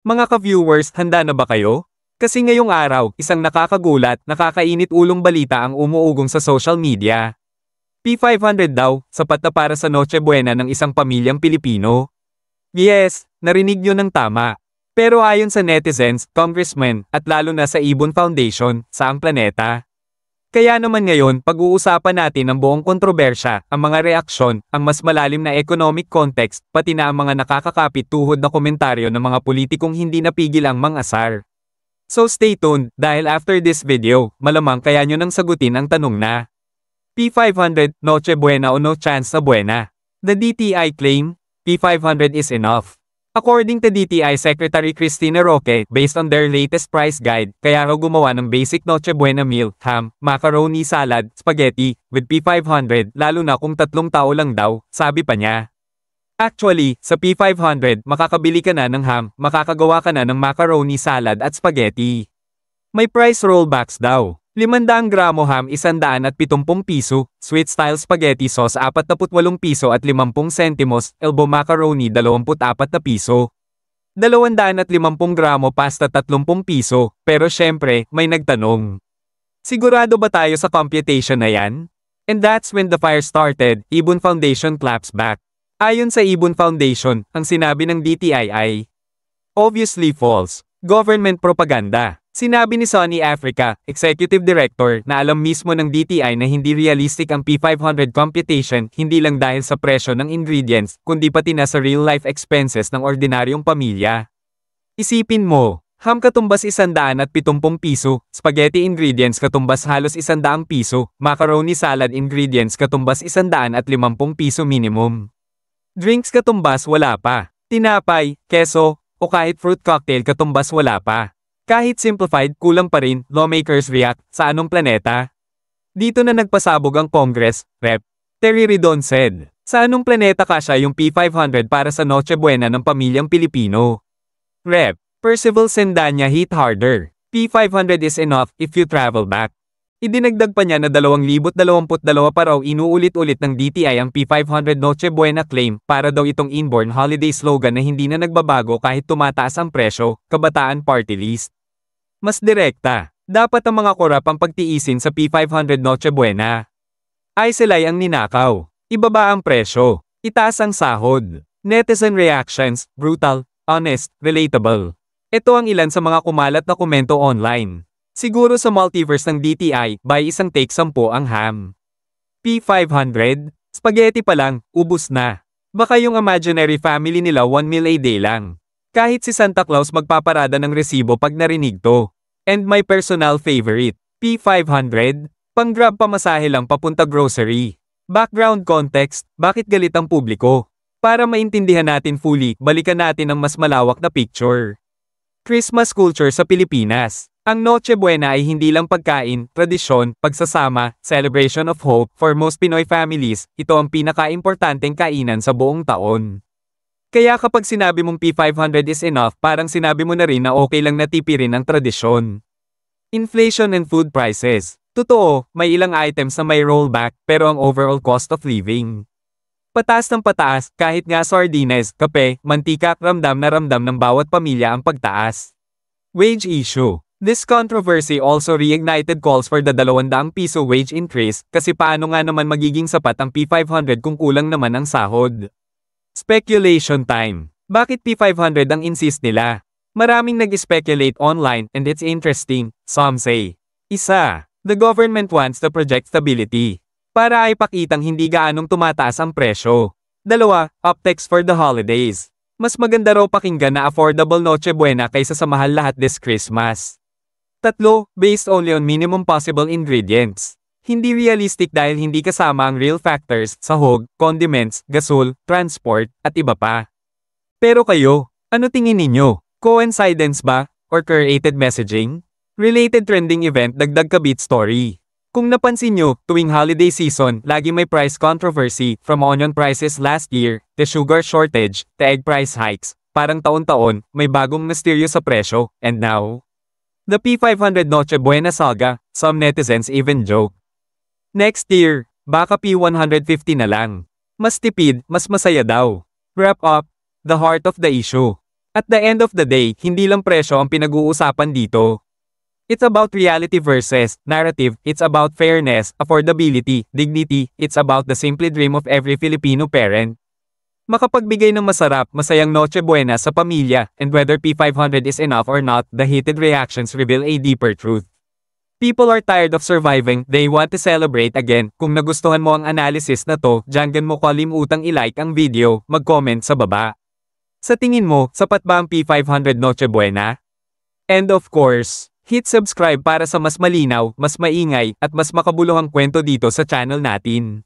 Mga ka-viewers, handa na ba kayo? Kasi ngayong araw, isang nakakagulat, nakakainit ulong balita ang umuugong sa social media. P500 daw, sapat na para sa Noche Buena ng isang pamilyang Pilipino. Yes, narinig nyo ng tama. Pero ayon sa netizens, congressmen, at lalo na sa Ibon Foundation, saang planeta. Kaya naman ngayon, pag-uusapan natin ang buong kontrobersya, ang mga reaksyon, ang mas malalim na economic context, pati na ang mga nakakakapit tuhod na komentaryo ng mga politikong hindi napigil ang mang-asar. So stay tuned, dahil after this video, malamang kaya nyo nang sagutin ang tanong na P500, Noche Buena o no chance na buena? The DTI claim, P500 is enough. According to DTI Secretary Cristina Roque, based on their latest price guide, kaya raw gumawa ng basic Noche Buena meal, ham, macaroni salad, spaghetti, with P500, lalo na kung 3 tao lang daw, sabi pa niya. Actually, sa P500, makakabili ka na ng ham, makakagawa ka na ng macaroni salad at spaghetti. May price rollbacks daw. 500 gramo ham 170 piso, sweet style spaghetti sauce 48 piso at 50 sentimos, elbow macaroni 24 na piso. 250 gramo pasta 30 piso, pero syempre, may nagtanong. Sigurado ba tayo sa computation na yan? And that's when the fire started, Ibon Foundation claps back. Ayon sa Ibon Foundation, ang sinabi ng DTI ay obviously false. Government propaganda. Sinabi ni Sony Africa, Executive Director, na alam mismo ng DTI na hindi realistic ang P500 computation hindi lang dahil sa presyo ng ingredients, kundi pati na sa real-life expenses ng ordinaryong pamilya. Isipin mo, ham katumbas 170 piso, spaghetti ingredients katumbas halos 100 piso, macaroni salad ingredients katumbas 150 piso minimum. Drinks katumbas wala pa, tinapay, keso, o kahit fruit cocktail katumbas wala pa. Kahit simplified, kulang pa rin, lawmakers react, sa anong planeta? Dito na nagpasabog ang Congress, Rep. Terry Ridon said, sa anong planeta kasya yung P500 para sa Noche Buena ng pamilyang Pilipino? Rep. Percival Sendanya hit harder. P500 is enough if you travel back. Idinagdag pa niya na 2022 pa raw inuulit-ulit ng DTI ang P500 Noche Buena claim para daw itong inborn holiday slogan na hindi na nagbabago kahit tumataas ang presyo, Kabataan Party List. Mas direkta, dapat ang mga korap ang pagtiisin sa P500 Noche Buena. Ay sila'y ang ninakaw. Ibaba ang presyo. Itaas ang sahod. Netizen reactions, brutal, honest, relatable. Ito ang ilan sa mga kumalat na komento online. Siguro sa multiverse ng DTI, by isang take 10 ang ham. P500, spaghetti pa lang, ubus na. Baka yung imaginary family nila 1 meal a day lang. Kahit si Santa Claus magpaparada ng resibo pag narinig to. And my personal favorite, P500, pang-grab pamasahe lang papunta grocery. Background context, bakit galit ang publiko? Para maintindihan natin fully, balikan natin ang mas malawak na picture. Christmas culture sa Pilipinas. Ang Noche Buena ay hindi lang pagkain, tradisyon, pagsasama, celebration of hope. For most Pinoy families, ito ang pinaka-importanteng kainan sa buong taon. Kaya kapag sinabi mong P500 is enough, parang sinabi mo na rin na okay lang natipirin ang tradisyon. Inflation and food prices. Totoo, may ilang items na may rollback, pero ang overall cost of living. Pataas ng pataas, kahit nga sardines, kape, mantika, ramdam ng bawat pamilya ang pagtaas. Wage issue. This controversy also reignited calls for the 200 piso wage increase, kasi paano nga naman magiging sapat ang P500 kung kulang naman ang sahod? Speculation time. Bakit P500 ang insist nila? Maraming nag-speculate online, and it's interesting, some say. Isa, the government wants to project stability. Para ay pakitang hindi gaanong tumataas ang presyo. 2, optics for the holidays. Mas maganda raw pakinggan na affordable Noche Buena kaysa sa mahal lahat this Christmas. 3, based only on minimum possible ingredients. Hindi realistic dahil hindi kasama ang real factors, sahog, condiments, gasol, transport, at iba pa. Pero kayo, ano tingin ninyo? Coincidence ba? Or curated messaging? Related trending event dagdag kabit story. Kung napansin nyo, tuwing holiday season, lagi may price controversy, from onion prices last year, the sugar shortage, the egg price hikes, parang taon-taon, may bagong misteryo sa presyo, and now? The P500 Noche Buena saga, some netizens even joke. Next year, baka P150 na lang. Mas tipid, mas masaya daw. Wrap up, the heart of the issue. At the end of the day, hindi lang presyo ang pinag-uusapan dito. It's about reality versus narrative, it's about fairness, affordability, dignity, it's about the simple dream of every Filipino parent. Makapagbigay ng masarap, masayang Noche Buena sa pamilya, and whether P500 is enough or not, the heated reactions reveal a deeper truth. People are tired of surviving, they want to celebrate again. Kung nagustuhan mo ang analysis na to, diyan mo kalimutang i-like ang video, mag-comment sa baba. Sa tingin mo, sapat ba ang P500 Noche Buena? And of course, hit subscribe para sa mas malinaw, mas maingay, at mas makabuluhang kwento dito sa channel natin.